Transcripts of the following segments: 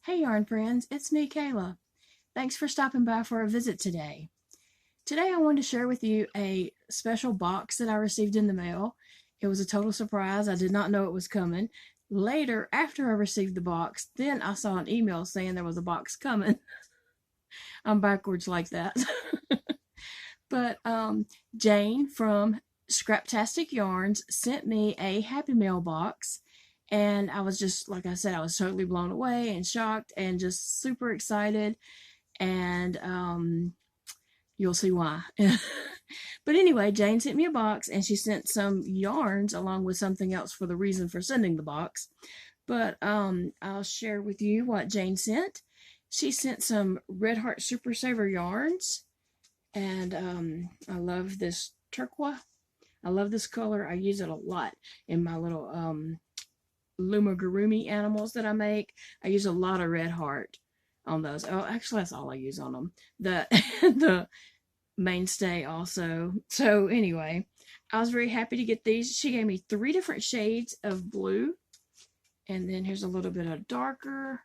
Hey yarn friends, it's me Kayla. Thanks for stopping by for a visit today. Today I wanted to share with you a special box that I received in the mail. It was a total surprise. I did not know it was coming. Later, after I received the box, then I saw an email saying there was a box coming. I'm backwards like that. But Jane from Scraptastic Yarns sent me a Happy Mail box. And I was just, like I said, I was totally blown away and shocked and just super excited. And you'll see why. But anyway, Jane sent me a box and she sent some yarns along with something else for the reason for sending the box. But I'll share with you what Jane sent. She sent some Red Heart Super Saver yarns. And I love this turquoise. I love this color. I use it a lot in my little LlamaMamaKayla animals that I make. I use a lot of Red Heart on those. Oh, actually, that's all I use on them. The mainstay also. So anyway, I was very happy to get these. She gave me 3 different shades of blue. And then here's a little bit of darker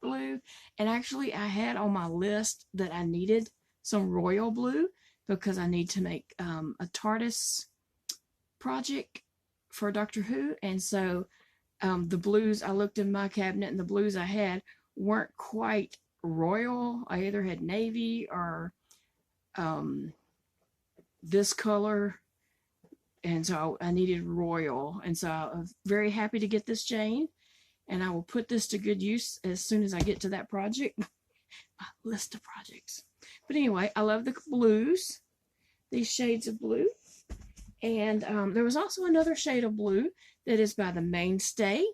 blue. And actually, I had on my list that I needed some royal blue because I need to make a TARDIS project for Doctor Who. And so the blues, I looked in my cabinet and the blues I had weren't quite royal. I either had navy or this color, and so I needed royal. And so I was very happy to get this, Jane, and I will put this to good use as soon as I get to that project. My list of projects. But anyway, I love the blues, these shades of blue. And there was also another shade of blue that is by the Mainstay.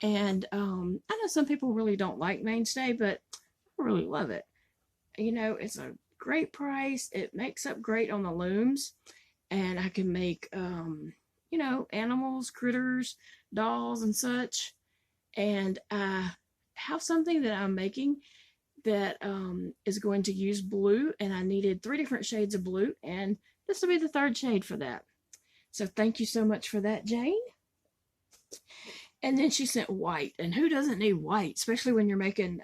And I know some people really don't like Mainstay, but I really love it. You know, it's a great price. It makes up great on the looms. And I can make, you know, animals, critters, dolls, and such. And I have something that I'm making that is going to use blue. And I needed 3 different shades of blue. And this will be the 3rd shade for that. So thank you so much for that, Jane. And then she sent white. And who doesn't need white, especially when you're making,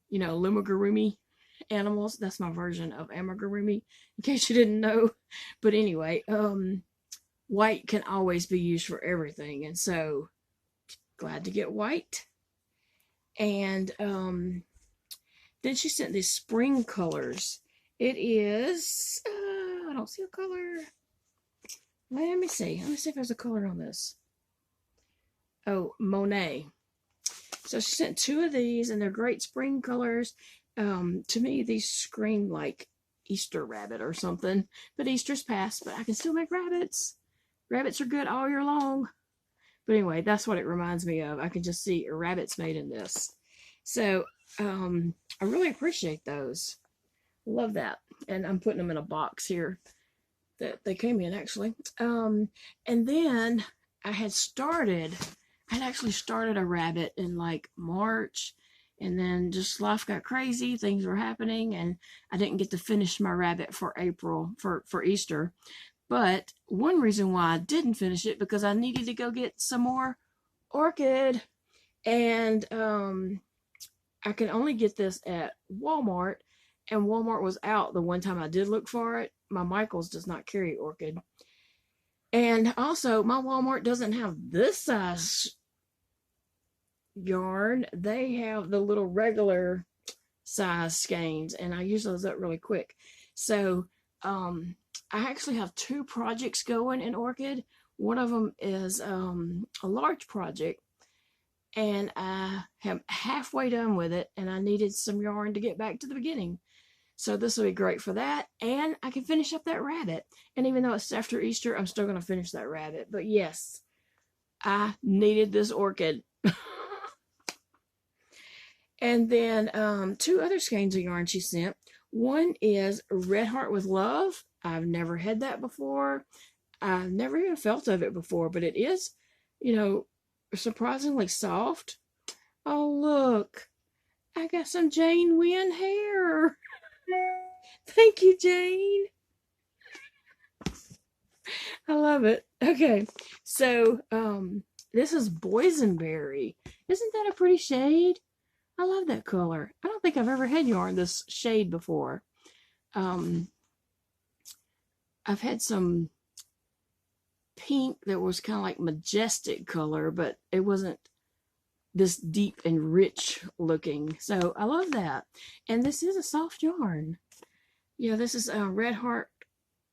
you know, LlamaMamaKayla animals. That's my version of amigurumi, in case you didn't know. But anyway, white can always be used for everything. And so, glad to get white. And then she sent these spring colors. It is, I don't see a color. Let me see. Let me see if there's a color on this. Oh, Monet. So she sent 2 of these, and they're great spring colors. To me, these scream like Easter rabbit or something. But Easter's past, but I can still make rabbits. Rabbits are good all year long. But anyway, that's what it reminds me of. I can just see rabbits made in this. So I really appreciate those. Love that. And I'm putting them in a box here that they came in, actually. And then I had actually started a rabbit in like March, and then just life got crazy, things were happening, and I didn't get to finish my rabbit for April, for Easter. But one reason why I didn't finish it, because I needed to go get some more orchid, and I can only get this at Walmart, and Walmart was out the one time I did look for it. My Michaels does not carry orchid. And also, my Walmart doesn't have this size yarn. They have the little regular size skeins, and I use those up really quick. So, I actually have 2 projects going in orchid. One of them is a large project, and I am halfway done with it, and I needed some yarn to get back to the beginning. So this will be great for that, and I can finish up that rabbit. And even though it's after Easter, I'm still going to finish that rabbit. But yes, I needed this orchid. And then 2 other skeins of yarn she sent. One is Red Heart with Love. I've never had that before. I've never even felt of it before, but it is, you know, surprisingly soft. Oh, look. I got some Jane Wynn hair. Thank you, Jane. I love it. Okay, so this is Boysenberry. Isn't that a pretty shade? I love that color. I don't think I've ever had yarn this shade before. I've had some pink that was kind of like majestic color, but it wasn't this deep and rich looking. So I love that. And this is a soft yarn. Yeah, this is Red Heart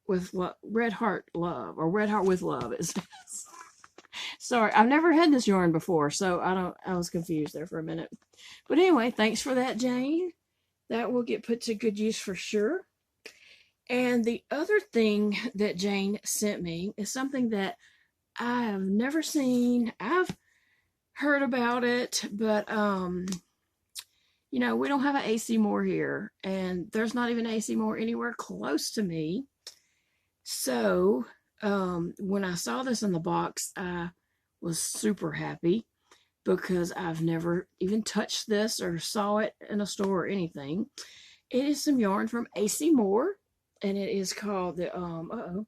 with Red Heart Love, or Red Heart with Love, it says. Sorry, I've never had this yarn before, so I was confused there for a minute. But anyway, thanks for that, Jane. That will get put to good use for sure. And the other thing that Jane sent me is something that I have never seen. I've heard about it, but you know, we don't have an AC Moore here, and there's not even AC Moore anywhere close to me. So when I saw this in the box, I was super happy because I've never even touched this or saw it in a store or anything. It is some yarn from AC Moore, and it is called the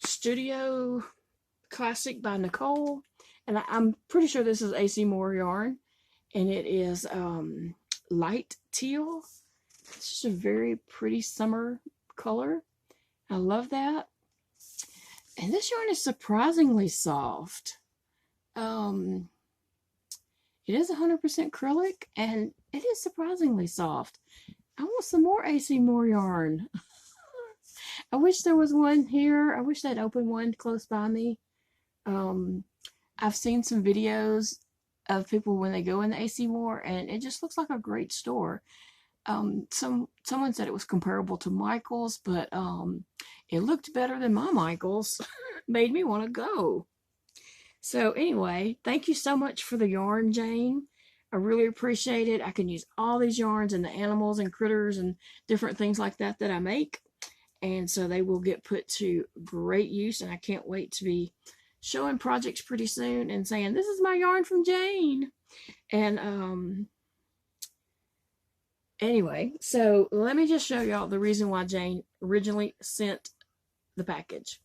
Studio Classic by Nicole. And I'm pretty sure this is AC Moore yarn, and it is light teal. It's just a very pretty summer color. I love that. And this yarn is surprisingly soft. It is 100% acrylic, and it is surprisingly soft. I want some more AC Moore yarn. I wish there was one here. I wish they'd open one close by me. I've seen some videos of people when they go in the AC Moore, and it just looks like a great store. Someone said it was comparable to Michael's, but it looked better than my Michael's. Made me want to go. So anyway, thank you so much for the yarn, Jane. I really appreciate it. I can use all these yarns and the animals and critters and different things like that that I make. And so they will get put to great use, and I can't wait to be showing projects pretty soon and saying, this is my yarn from Jane. And anyway, so let me just show y'all the reason why Jane originally sent the package.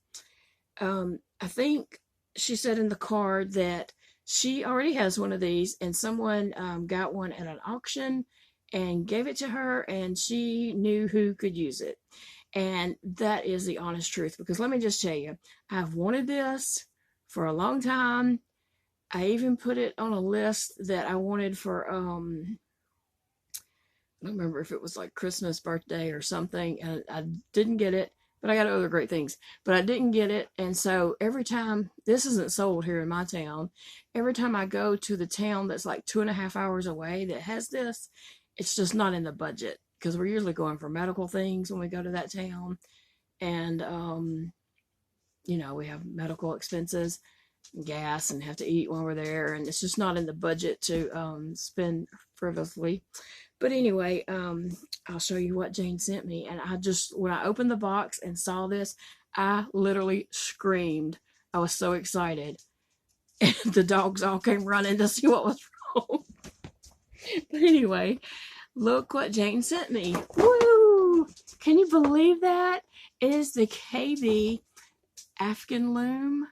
I think she said in the card that she already has one of these, and someone got one at an auction and gave it to her, and she knew who could use it. And that is the honest truth, because let me just tell you, I've wanted this for a long time. I even put it on a list that I wanted for, I don't remember if it was like Christmas, birthday, or something, and I didn't get it, but I got other great things, but I didn't get it. And so every time, this isn't sold here in my town, every time I go to the town that's like 2.5 hours away that has this, it's just not in the budget, because we're usually going for medical things when we go to that town. And, you know, we have medical expenses, gas, and have to eat while we're there. And it's just not in the budget to spend frivolously. But anyway, I'll show you what Jane sent me. And I just, when I opened the box and saw this, I literally screamed. I was so excited. And the dogs all came running to see what was wrong. But anyway, look what Jane sent me. Woo! Can you believe that? It is the KB Afghan loom.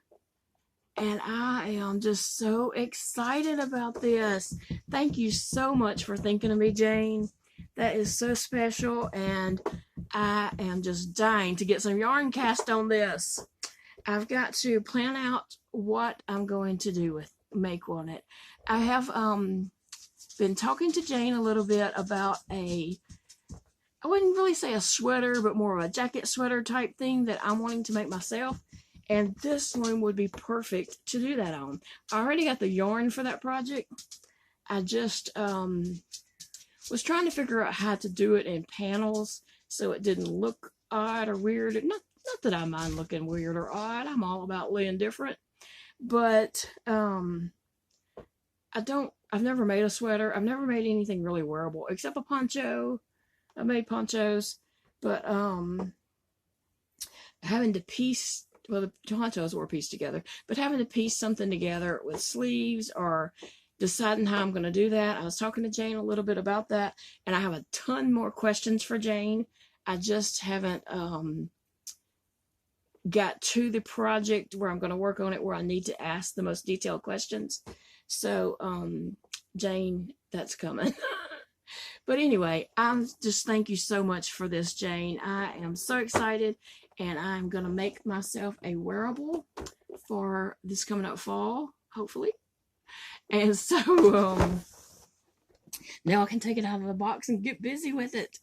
And I am just so excited about this. Thank you so much for thinking of me, Jane. That is so special, and I am just dying to get some yarn cast on this. I've got to plan out what I'm going to do with make on it. I have been talking to Jane a little bit about I wouldn't really say a sweater, but more of a jacket sweater type thing that I'm wanting to make myself. And this loom would be perfect to do that on. I already got the yarn for that project. I just was trying to figure out how to do it in panels so it didn't look odd or weird. Not that I mind looking weird or odd. I'm all about laying different. But I've never made a sweater. I've never made anything really wearable except a poncho. I made ponchos. But having to piece, well, the ponchos were pieced together, but having to piece something together with sleeves or deciding how I'm going to do that. I was talking to Jane a little bit about that, and I have a ton more questions for Jane. I just haven't got to the project where I'm going to work on it, where I need to ask the most detailed questions. So, Jane, that's coming. But anyway, I'm just thank you so much for this, Jane. I am so excited, and I'm going to make myself a wearable for this coming up fall, hopefully. And so now I can take it out of the box and get busy with it.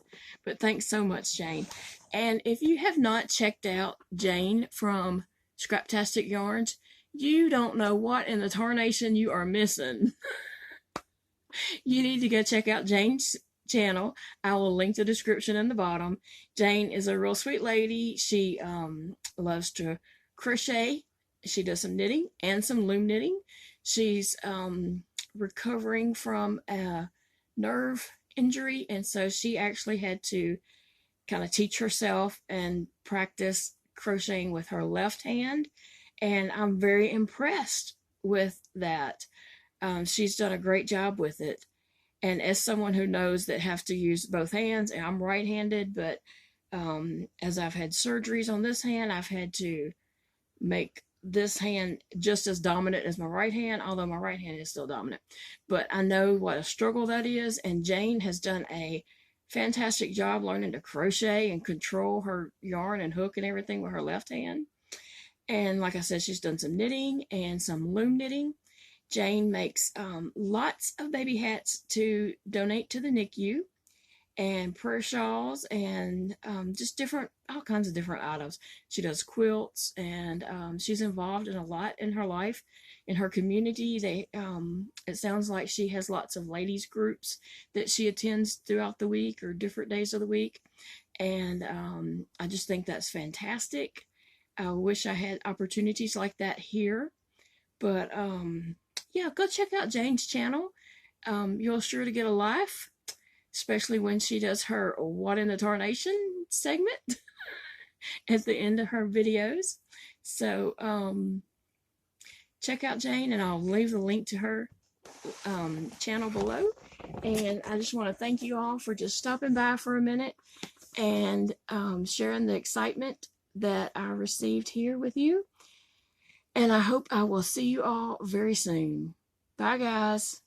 But thanks so much, Jane. And if you have not checked out Jane from Scraptastic Yarns, you don't know what in the tarnation you are missing. You need to go check out Jane's channel. I will link the description in the bottom. Jane is a real sweet lady. She loves to crochet. She does some knitting and some loom knitting. She's recovering from a nerve injury, and so she actually had to kind of teach herself and practice crocheting with her left hand, and I'm very impressed with that. She's done a great job with it. And as someone who knows that have to use both hands, and I'm right-handed, but as I've had surgeries on this hand, I've had to make this hand just as dominant as my right hand, although my right hand is still dominant. But I know what a struggle that is, and Jane has done a fantastic job learning to crochet and control her yarn and hook and everything with her left hand. And like I said, she's done some knitting and some loom knitting. Jane makes lots of baby hats to donate to the NICU, and prayer shawls, and just all kinds of different items. She does quilts, and she's involved in a lot in her life, in her community. It sounds like she has lots of ladies groups that she attends throughout the week or different days of the week, and I just think that's fantastic. I wish I had opportunities like that here, but yeah, go check out Jane's channel. You're sure to get a laugh, especially when she does her What in the Tarnation segment at the end of her videos. So check out Jane, and I'll leave the link to her channel below. And I just want to thank you all for just stopping by for a minute and sharing the excitement that I received here with you. And I hope I will see you all very soon. Bye, guys.